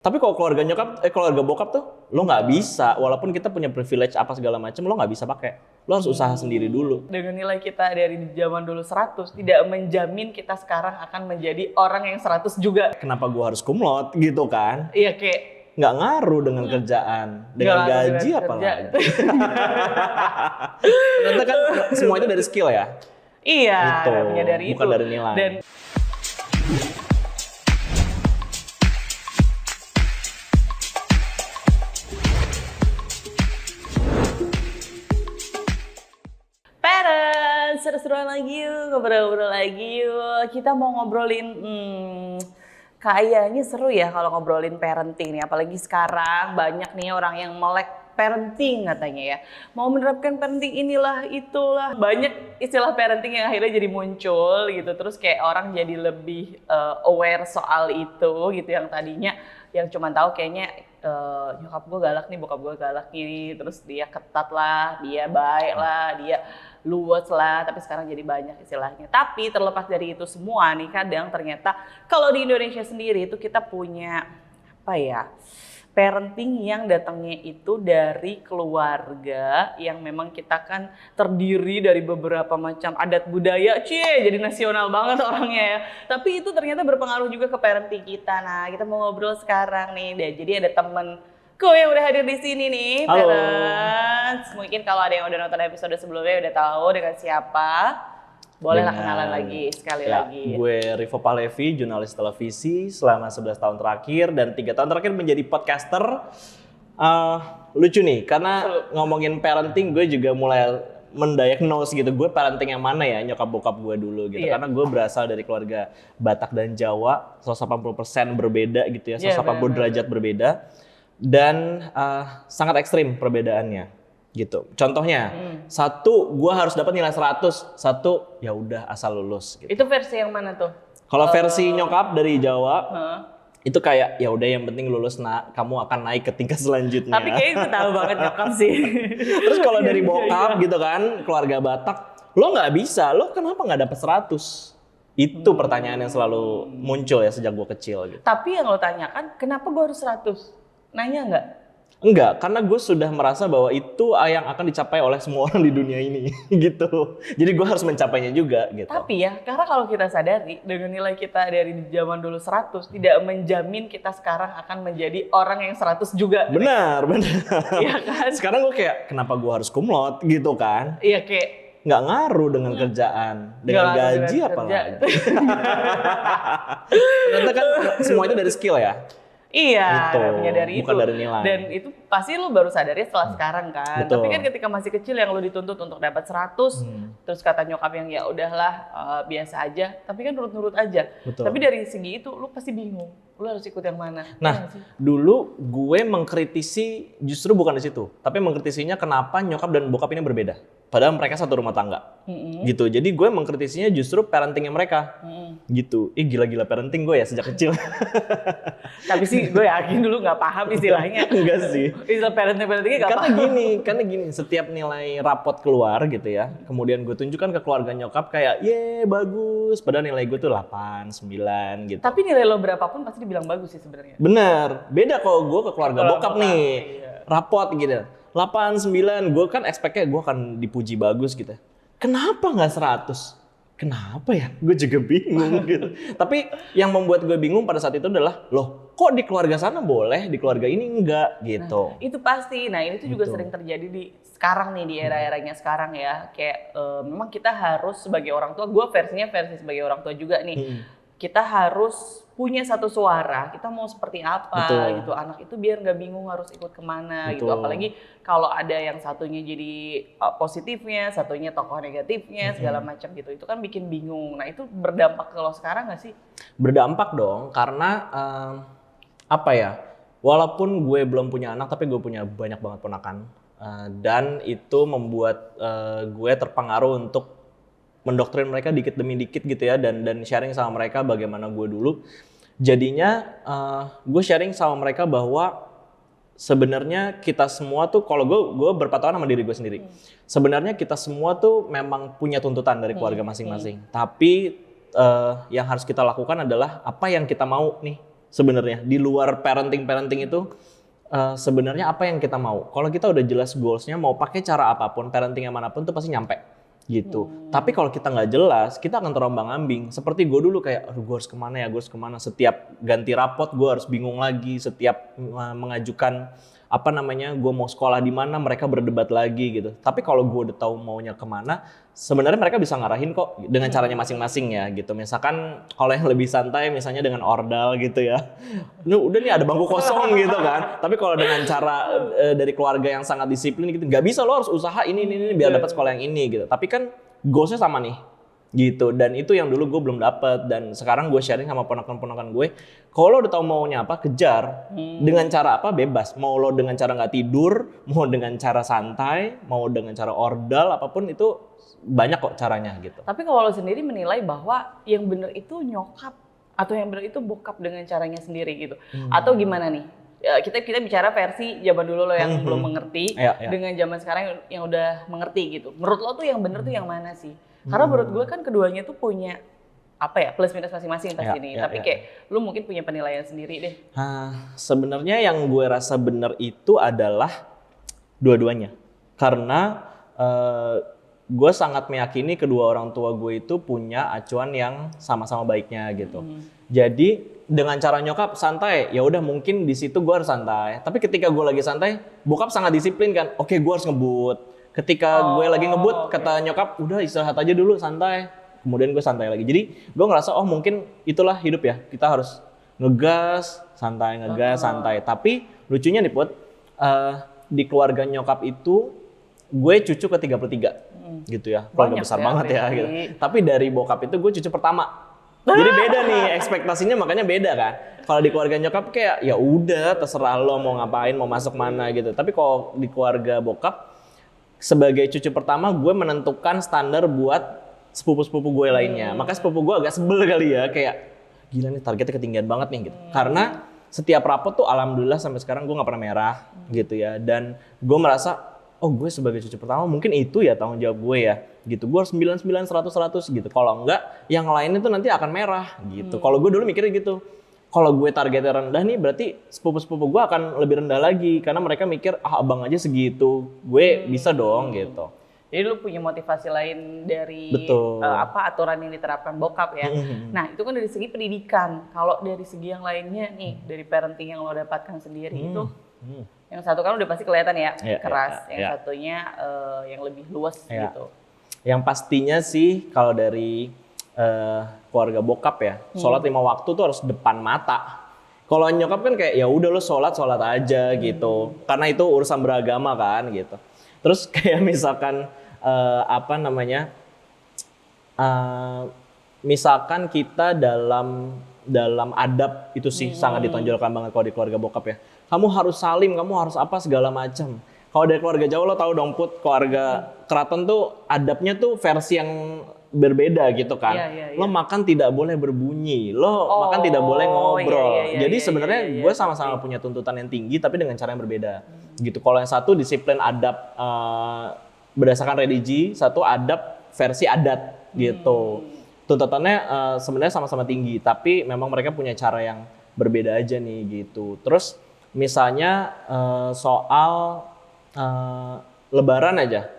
Tapi kalau keluarga nyokap, keluarga bokap tuh lo nggak bisa, walaupun kita punya privilege apa segala macam, lo nggak bisa pakai. Lo harus usaha sendiri dulu. Dengan nilai kita dari zaman dulu 100, tidak menjamin kita sekarang akan menjadi orang yang 100 juga. Kenapa gua harus kumlot gitu kan? Iya kayak Nggak ngaruh dengan kerjaan, dengan Nggak ngaruh gaji dengan apalagi. kerja. Ternyata kan semua itu dari skill ya. iya, Gitu, menyadari bukan itu. dari nilai. Dan parents, seru-seruan lagi yuk, ngobrol-ngobrol lagi yuk. Kita mau ngobrolin, kayaknya seru ya kalau ngobrolin parenting nih. Apalagi sekarang banyak nih orang yang melek parenting katanya ya. Mau menerapkan parenting inilah, itulah. Banyak istilah parenting yang akhirnya jadi muncul gitu. Terus kayak orang jadi lebih aware soal itu gitu. Yang tadinya yang cuma tahu kayaknya nyokap gue galak nih, bokap gue galak nih. Terus dia ketat lah, dia baik lah, dia luwes lah, tapi sekarang jadi banyak istilahnya. Tapi terlepas dari itu semua nih, kadang ternyata kalau di Indonesia sendiri itu kita punya apa ya, parenting yang datangnya itu dari keluarga yang memang kita kan terdiri dari beberapa macam adat budaya, jadi nasional banget orangnya ya. Tapi itu ternyata berpengaruh juga ke parenting kita. Nah, kita mau ngobrol sekarang nih, deh. Jadi ada temen yang udah hadir di sini nih, Halo. parents. Mungkin kalau ada yang udah nonton episode sebelumnya udah tahu dengan siapa. Bolehlah kenalan lagi sekali lagi. Gue Rivo Pahlevi, jurnalis televisi selama 11 tahun terakhir dan 3 tahun terakhir menjadi podcaster. Lucu nih, karena ngomongin parenting gue juga mulai mendiagnose gitu. Gue parenting yang mana ya, nyokap bokap gue dulu gitu. Iya. Karena gue berasal dari keluarga Batak dan Jawa, 180% berbeda gitu ya, 180 bener-bener. derajat berbeda. Dan sangat ekstrim perbedaannya gitu. Contohnya, satu gue harus dapat nilai 100, satu ya udah asal lulus gitu. Itu versi yang mana tuh? Kalau versi nyokap dari Jawa Hah? itu kayak ya udah yang penting lulus, nak, kamu akan naik ke tingkat selanjutnya. Tapi kayaknya itu tahu banget nyokap sih. Terus kalau dari bokap gitu kan, keluarga Batak, lo nggak bisa, lo kenapa nggak dapat 100? Itu pertanyaan yang selalu muncul ya sejak gue kecil gitu. Tapi yang lo tanyakan, kenapa gue harus 100? Nanya nggak? Enggak, karena gue sudah merasa bahwa itu yang akan dicapai oleh semua orang di dunia ini gitu. Jadi gue harus mencapainya juga gitu. Tapi ya, karena kalau kita sadari, dengan nilai kita dari zaman dulu 100, tidak menjamin kita sekarang akan menjadi orang yang 100 juga. Benar. Iya kan? Sekarang gue kayak, kenapa gue harus kumlot gitu kan? Iya kayak Nggak ngaruh dengan kerjaan, dengan nggak ngaruh gaji dengan apalagi. kerja. Ternyata kan semua itu dari skill ya. Iya, Gitu, menyadari bukan itu. dari nilai. Dan itu pasti lu baru sadari setelah sekarang kan. Betul. Tapi kan ketika masih kecil yang lu dituntut untuk dapat 100, terus kata nyokap yang ya udahlah biasa aja, tapi kan nurut-nurut aja. Betul. Tapi dari segi itu lu pasti bingung. Lu harus ikut yang mana? Nah, Iya nggak sih? dulu gue mengkritisi justru bukan di situ, tapi mengkritisinya kenapa nyokap dan bokap ini berbeda. Padahal mereka satu rumah tangga. Gitu. Jadi gue mengkritisinya justru parentingnya mereka. Gitu. Gila-gila parenting gue ya sejak kecil. Tapi sih gue yakin dulu nggak paham istilahnya. Enggak sih. Istilah parentingnya nggak Karena paham. gini, setiap nilai rapot keluar gitu ya, kemudian gue tunjukkan ke keluarga nyokap kayak, ye bagus, padahal nilai gue tuh 8, 9 gitu. Tapi nilai lo berapapun pasti dibilang bagus sih sebenarnya. Bener, beda kalau gue ke keluarga Kalau bokap bokap, nih, iya. rapot gitu, 8, 9, gue kan expect-nya gue akan dipuji bagus gitu. Kenapa nggak 100? Kenapa ya? Gue juga bingung gitu. Tapi yang membuat gue bingung pada saat itu adalah, loh kok di keluarga sana boleh, di keluarga ini enggak gitu. Itu pasti. Nah, ini tuh juga Betul. sering terjadi di sekarang nih, di era-eranya sekarang ya. Kayak memang kita harus sebagai orang tua, gue versi sebagai orang tua juga nih. Kita harus punya satu suara, kita mau seperti apa Betul. gitu. Anak itu biar nggak bingung harus ikut kemana gitu. Betul. Apalagi kalau ada yang satunya jadi positifnya, satunya tokoh negatifnya, segala macam gitu. Itu kan bikin bingung. Nah, itu berdampak kalau sekarang nggak sih? Berdampak dong, karena apa ya, walaupun gue belum punya anak, tapi gue punya banyak banget ponakan. Dan itu membuat gue terpengaruh untuk mendoktrin mereka dikit demi dikit gitu ya, dan sharing sama mereka bagaimana gue dulu. Jadinya gue sharing sama mereka bahwa sebenarnya kita semua tuh, kalau gue berpatokan sama diri gue sendiri. Sebenarnya kita semua tuh memang punya tuntutan dari keluarga masing-masing. Tapi yang harus kita lakukan adalah apa yang kita mau nih sebenarnya. Di luar parenting itu sebenarnya apa yang kita mau. Kalau kita udah jelas goalsnya, mau pakai cara apapun, parenting yang manapun tuh pasti nyampe gitu. Tapi kalau kita nggak jelas, kita akan terombang-ambing. Seperti gue dulu kayak, aduh gue harus kemana ya, gue harus kemana. Setiap ganti rapot gue harus bingung lagi. Setiap mengajukan gue mau sekolah di mana, mereka berdebat lagi gitu. Tapi kalau gue udah tahu maunya kemana, sebenarnya mereka bisa ngarahin kok dengan caranya masing-masing ya gitu. Misalkan kalau yang lebih santai misalnya dengan ordal gitu ya. Udah nih ada bangku kosong gitu kan. Tapi kalau dengan cara dari keluarga yang sangat disiplin gitu, nggak bisa, lo harus usaha ini biar dapat sekolah yang ini gitu. Tapi kan goalsnya sama nih gitu, dan itu yang dulu gue belum dapet, dan sekarang gue sharing sama ponakan-ponakan gue, kalau lo udah tahu maunya apa, kejar. Dengan cara apa, bebas. Mau lo dengan cara nggak tidur, mau dengan cara santai, mau dengan cara ordal, apapun itu banyak kok caranya gitu. Tapi kalau lo sendiri menilai bahwa yang bener itu nyokap atau yang bener itu bokap dengan caranya sendiri gitu, atau gimana nih? Ya, kita bicara versi zaman dulu lo yang belum mengerti, dengan zaman sekarang yang udah mengerti gitu. Menurut lo tuh yang bener tuh yang mana sih? Karena menurut gue kan keduanya tuh punya plus minus masing-masing pasti nih. Tapi kayak lu mungkin punya penilaian sendiri deh. Sebenarnya yang gue rasa benar itu adalah dua-duanya. Karena gue sangat meyakini kedua orang tua gue itu punya acuan yang sama-sama baiknya gitu. Jadi dengan cara nyokap santai, ya udah mungkin di situ gue harus santai. Tapi ketika gue lagi santai, bokap sangat disiplin kan. Oke, gue harus ngebut. Ketika gue lagi ngebut, kata nyokap, udah istirahat aja dulu, santai. Kemudian gue santai lagi. Jadi gue ngerasa, oh mungkin itulah hidup ya. Kita harus ngegas, santai. Tapi lucunya nih Put, di keluarga nyokap itu, gue cucu ke-33 gitu ya. Keluarga besar banget ya gitu. Tapi dari bokap itu gue cucu pertama. Jadi beda nih, ekspektasinya makanya beda kan. Kalau di keluarga nyokap kayak, ya udah terserah lo mau ngapain, mau masuk mana gitu. Tapi kalau di keluarga bokap, sebagai cucu pertama gue menentukan standar buat sepupu-sepupu gue lainnya. Makanya sepupu gue agak sebel kali ya, kayak gila nih targetnya ketinggian banget nih gitu. Karena setiap rapot tuh alhamdulillah sampai sekarang gue gak pernah merah gitu ya. Dan gue merasa, oh gue sebagai cucu pertama mungkin itu ya tanggung jawab gue ya gitu. Gue harus 99, 100 gitu. Kalau enggak, yang lainnya tuh nanti akan merah gitu. Kalau gue dulu mikirnya gitu. Kalau gue targetnya rendah nih, berarti sepupu-sepupu gue akan lebih rendah lagi. Karena mereka mikir, abang aja segitu, gue bisa dong gitu. Jadi lu punya motivasi lain dari aturan yang diterapkan bokap ya. Nah itu kan dari segi pendidikan. Kalau dari segi yang lainnya nih, dari parenting yang lo dapatkan sendiri itu, yang satu kan udah pasti kelihatan ya, keras. Yang satunya yang lebih luas gitu. Yang pastinya sih kalau dari keluarga bokap ya, sholat 5 waktu tuh harus depan mata. Kalau nyokap kan kayak ya udah lo sholat aja gitu, karena itu urusan beragama kan gitu. Terus kayak misalkan misalkan kita dalam adab itu sih sangat ditonjolkan banget kalau di keluarga bokap ya. Kamu harus salim, kamu harus apa segala macam. Kalau dari keluarga jauh lo tahu dong Put, keluarga keraton tuh adabnya tuh versi yang berbeda gitu kan. Lo makan tidak boleh berbunyi, lo makan tidak boleh ngobrol. Jadi sebenarnya gue sama-sama punya tuntutan yang tinggi tapi dengan cara yang berbeda. Gitu. Kalau yang satu disiplin adab berdasarkan religi, satu adab versi adat gitu. Tuntutannya sebenarnya sama-sama tinggi tapi memang mereka punya cara yang berbeda aja nih gitu. Terus misalnya soal Lebaran aja.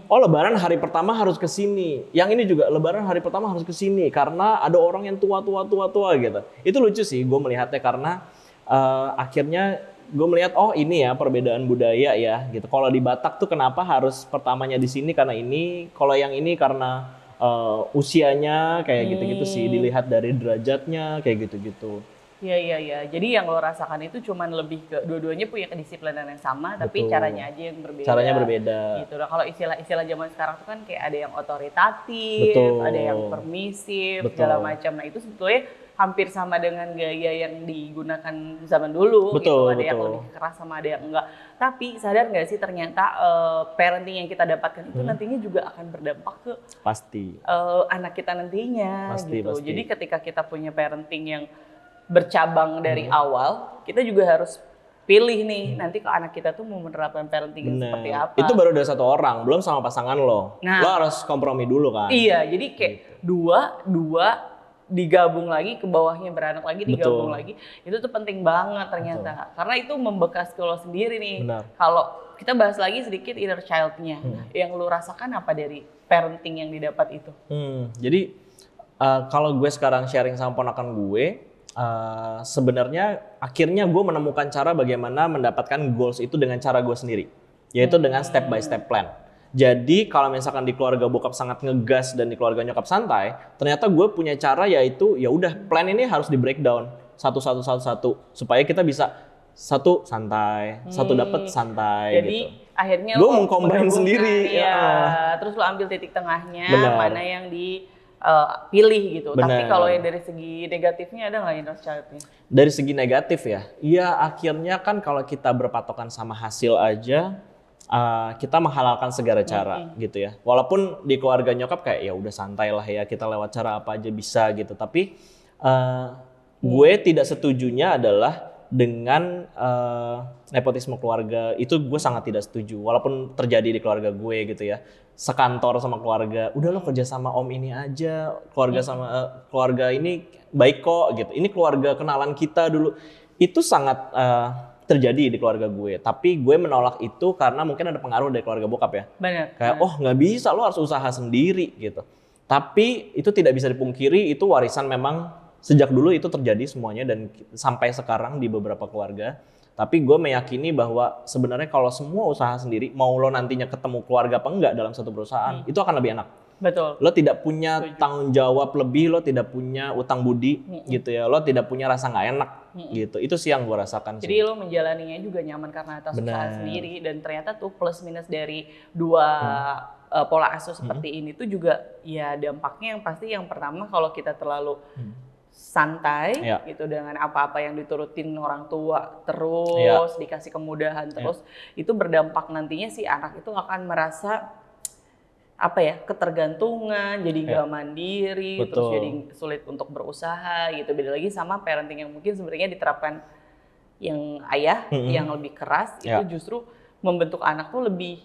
Oh Lebaran hari pertama harus ke sini. Yang ini juga Lebaran hari pertama harus ke sini karena ada orang yang tua gitu. Itu lucu sih gue melihatnya karena akhirnya gue melihat oh ini ya perbedaan budaya ya gitu. Kalau di Batak tuh kenapa harus pertamanya di sini karena ini, kalau yang ini karena usianya kayak gitu-gitu sih, dilihat dari derajatnya kayak gitu-gitu. Iya. Jadi yang lo rasakan itu cuman lebih ke dua-duanya punya kedisiplinan yang sama, tapi caranya aja yang berbeda. Caranya berbeda. Gitu. Nah kalau istilah-istilah zaman sekarang tuh kan kayak ada yang otoritatif, ada yang permisif, segala macam. Nah itu sebetulnya hampir sama dengan gaya yang digunakan zaman dulu. Gitu. Ada yang lebih keras sama ada yang enggak. Tapi sadar nggak sih ternyata parenting yang kita dapatkan itu nantinya juga akan berdampak ke anak kita nantinya. Pasti. Jadi ketika kita punya parenting yang bercabang dari awal, kita juga harus pilih nih nanti ke anak kita tuh mau menerapkan parenting seperti apa. Itu baru dari satu orang, belum sama pasangan lo. Lo harus kompromi dulu kan. Iya, jadi kayak dua digabung lagi, ke bawahnya beranak lagi, digabung Betul. lagi, itu tuh penting banget ternyata. Karena itu membekas ke lo sendiri nih. Benar. Kalau kita bahas lagi sedikit inner child-nya, yang lu rasakan apa dari parenting yang didapat itu? Jadi kalau gue sekarang sharing sama ponakan gue, sebenarnya akhirnya gue menemukan cara bagaimana mendapatkan goals itu dengan cara gue sendiri, yaitu dengan step by step plan. Jadi kalau misalkan di keluarga bokap sangat ngegas dan di keluarga nyokap santai, ternyata gue punya cara, yaitu ya udah plan ini harus di breakdown satu supaya kita bisa satu santai, satu dapat santai. Jadi gitu. akhirnya Gue lo mengcombine sendiri. ya. Terus lo ambil titik tengahnya, Benar. mana yang dipilih gitu. Tapi Benar. kalau yang dari segi negatifnya ada nggak inner child-nya? Dari segi negatif ya, iya akhirnya kan kalau kita berpatokan sama hasil aja, kita menghalalkan segala cara gitu ya. Walaupun di keluarga nyokap kayak ya udah santai lah ya, kita lewat cara apa aja bisa gitu. Tapi gue tidak setujunya adalah dengan nepotisme keluarga, itu gue sangat tidak setuju. Walaupun terjadi di keluarga gue gitu ya, sekantor sama keluarga, udah lo kerja sama om ini aja, keluarga sama keluarga ini baik kok gitu. Ini keluarga kenalan kita dulu. Itu sangat terjadi di keluarga gue. Tapi gue menolak itu karena mungkin ada pengaruh dari keluarga bokap ya. Benar. Kayak oh nggak bisa, lo harus usaha sendiri gitu. Tapi itu tidak bisa dipungkiri, itu warisan memang sejak dulu itu terjadi semuanya dan sampai sekarang di beberapa keluarga. Tapi gue meyakini bahwa sebenarnya kalau semua usaha sendiri, mau lo nantinya ketemu keluarga apa enggak dalam satu perusahaan, itu akan lebih enak. Betul. Lo tidak punya tanggung jawab lebih, lo tidak punya utang budi gitu ya, lo tidak punya rasa nggak enak gitu. Itu sih yang gue rasakan. Jadi lo menjalaninya juga nyaman karena atas usaha sendiri, dan ternyata tuh plus minus dari dua pola asuh seperti ini tuh juga ya dampaknya yang pasti yang pertama kalau kita terlalu santai gitu dengan apa-apa yang diturutin orang tua terus dikasih kemudahan terus itu berdampak nantinya si anak itu akan merasa apa ya, ketergantungan, jadi nggak mandiri, terus jadi sulit untuk berusaha gitu. Beda lagi sama parenting yang mungkin sebenarnya diterapkan yang ayah yang lebih keras, itu justru membentuk anak tuh lebih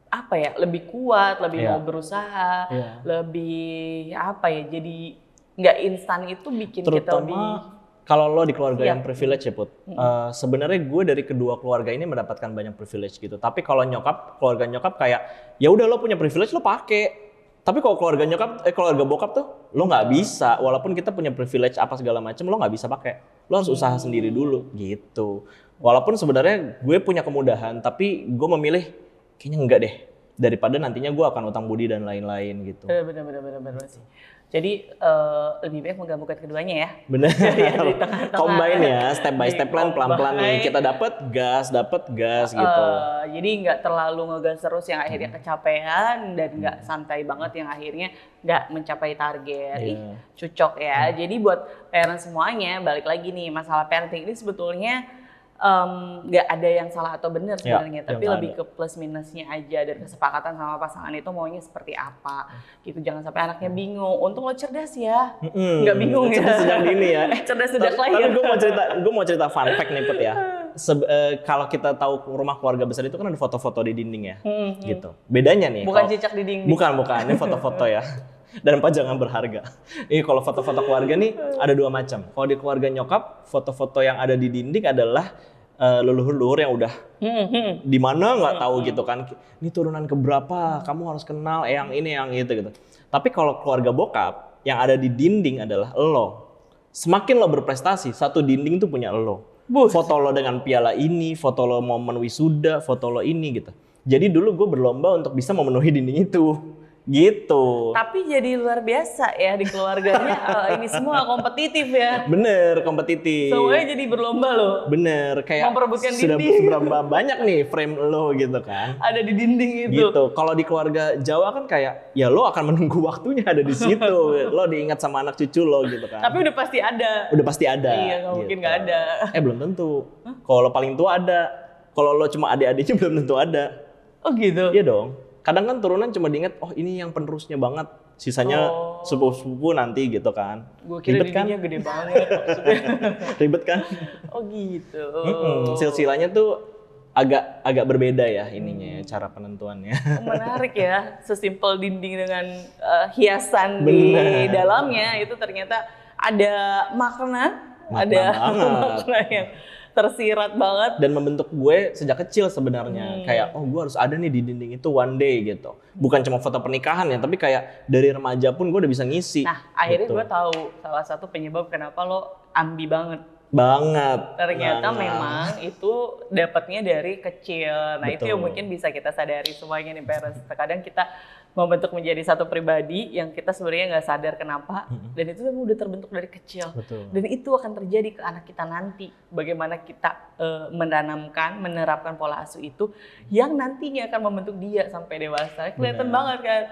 apa ya, lebih kuat, lebih mau berusaha, lebih apa ya, jadi nggak instan. Itu bikin kita lebih. Kalau lo di keluarga yang privilege ya Put, sebenarnya gue dari kedua keluarga ini mendapatkan banyak privilege gitu. Tapi kalau keluarga nyokap kayak ya udah lo punya privilege lo pakai. Tapi kalau keluarga keluarga bokap tuh lo nggak bisa. Walaupun kita punya privilege apa segala macam, lo nggak bisa pakai. Lo harus usaha sendiri dulu gitu. Walaupun sebenarnya gue punya kemudahan, tapi gue memilih kayaknya enggak deh. Daripada nantinya gue akan utang budi dan lain-lain gitu. Benar sih. Jadi lebih baik menggabungkan keduanya ya. Benar. Ya, di tengah-tengah. Combine ya, step by step pelan-pelan nih. Kita dapat gas gitu. Jadi nggak terlalu ngegas terus yang akhirnya kecapean dan nggak santai banget yang akhirnya nggak mencapai target. Cocok ya. Jadi buat parent semuanya, balik lagi nih, masalah parenting ini sebetulnya nggak ada yang salah atau benar sebenarnya, tapi lebih ke plus minusnya aja dan kesepakatan sama pasangan itu maunya seperti apa gitu. Jangan sampai anaknya bingung. Untung lo cerdas ya, nggak bingung ya. Cerdas sejak dini ya. Cerdas sejak lahir. Tapi gue mau cerita fun fact nih Put ya. Kalau kita tahu rumah keluarga besar itu kan ada foto-foto di dinding ya, gitu. Bedanya nih. Bukan cicak di dinding. Bukan. Ini foto-foto ya. Dan pajangan berharga. Ini kalau foto-foto keluarga nih ada dua macam. Kalau di keluarga nyokap, foto-foto yang ada di dinding adalah leluhur-leluhur yang udah di mana nggak tahu gitu kan. Ini turunan keberapa? Kamu harus kenal yang ini, yang itu gitu. Tapi kalau keluarga bokap yang ada di dinding adalah lo. Semakin lo berprestasi, satu dinding tuh punya lo. Foto lo dengan piala ini, foto lo momen wisuda, foto lo ini gitu. Jadi dulu gue berlomba untuk bisa memenuhi dinding itu. Gitu. Tapi jadi luar biasa ya di keluarganya. Ini semua kompetitif ya. Bener, kompetitif. Semuanya jadi berlomba loh. Bener, kayak memperebutkan sudah dinding. seberapa banyak nih frame lo gitu kan. Ada di dinding itu. Gitu. Kalau di keluarga Jawa kan kayak ya lo akan menunggu waktunya ada di situ. Lo diingat sama anak cucu lo gitu kan. Tapi udah pasti ada. Udah pasti ada. Iya, nggak mungkin nggak ada. Belum tentu. Kalau lo paling tua ada. Kalau lo cuma adik-adiknya belum tentu ada. Oh gitu. Iya dong. Kadang kan turunan cuma diingat, oh ini yang penerusnya banget, sisanya sepupu-sepupu nanti gitu kan. Gue kira dindingnya gede banget maksudnya. Ribet kan? Oh gitu. Silsilanya tuh agak berbeda ya ininya ya, cara penentuannya. Menarik ya, sesimpel dinding dengan hiasan Bener. di dalamnya itu ternyata ada makna, ada banget. makna yang tersirat banget. Dan membentuk gue sejak kecil sebenarnya. Kayak gue harus ada nih di dinding itu one day gitu. Bukan cuma foto pernikahan ya, tapi kayak dari remaja pun gue udah bisa ngisi. Nah, akhirnya gitu. gue tahu salah satu penyebab kenapa lo ambi banget. Banget. Ternyata memang itu dapatnya dari kecil. Nah, itu Betul. yang mungkin bisa kita sadari semuanya nih parents. Terkadang kita membentuk menjadi satu pribadi yang kita sebenarnya nggak sadar kenapa, dan itu udah terbentuk dari kecil. Betul. Dan itu akan terjadi ke anak kita nanti. Bagaimana kita menerapkan pola asuh itu yang nantinya akan membentuk dia sampai dewasa. Kelihatan banget kan,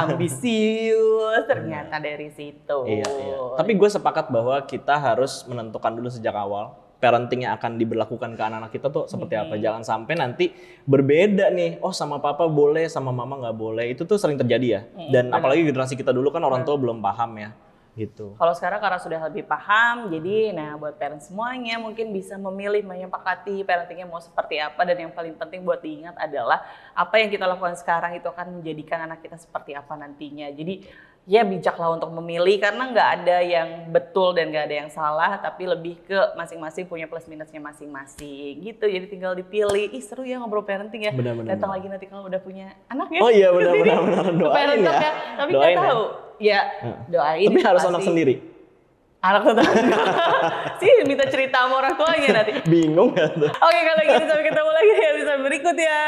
ambisius ternyata dari situ. Iya. Tapi gue sepakat bahwa kita harus menentukan dulu sejak awal parenting yang akan diberlakukan ke anak-anak kita tuh seperti apa. Jangan sampai nanti berbeda nih, oh sama papa boleh, sama mama nggak boleh. Itu tuh sering terjadi ya. Dan apalagi generasi kita dulu kan orang tua belum paham ya. Gitu. Kalau sekarang karena sudah lebih paham, jadi nah buat parents semuanya mungkin bisa memilih menyepakati parentingnya mau seperti apa, dan yang paling penting buat diingat adalah apa yang kita lakukan sekarang itu akan menjadikan anak kita seperti apa nantinya. Jadi ya bijaklah untuk memilih, karena nggak ada yang betul dan nggak ada yang salah, tapi lebih ke masing-masing punya plus minusnya masing-masing gitu. Jadi tinggal dipilih. Ih seru ya ngobrol parenting ya. Benar-benar. Datang lagi nanti kalau udah punya anak ya. Oh iya benar-benar doain ya. Tapi nggak tahu. Ya doain. Tapi harus anak sendiri. Anak tetangga. Sih minta cerita sama orang tuanya nanti. Bingung gak tuh? Oke kalau gitu sampai ketemu lagi di episode berikut ya.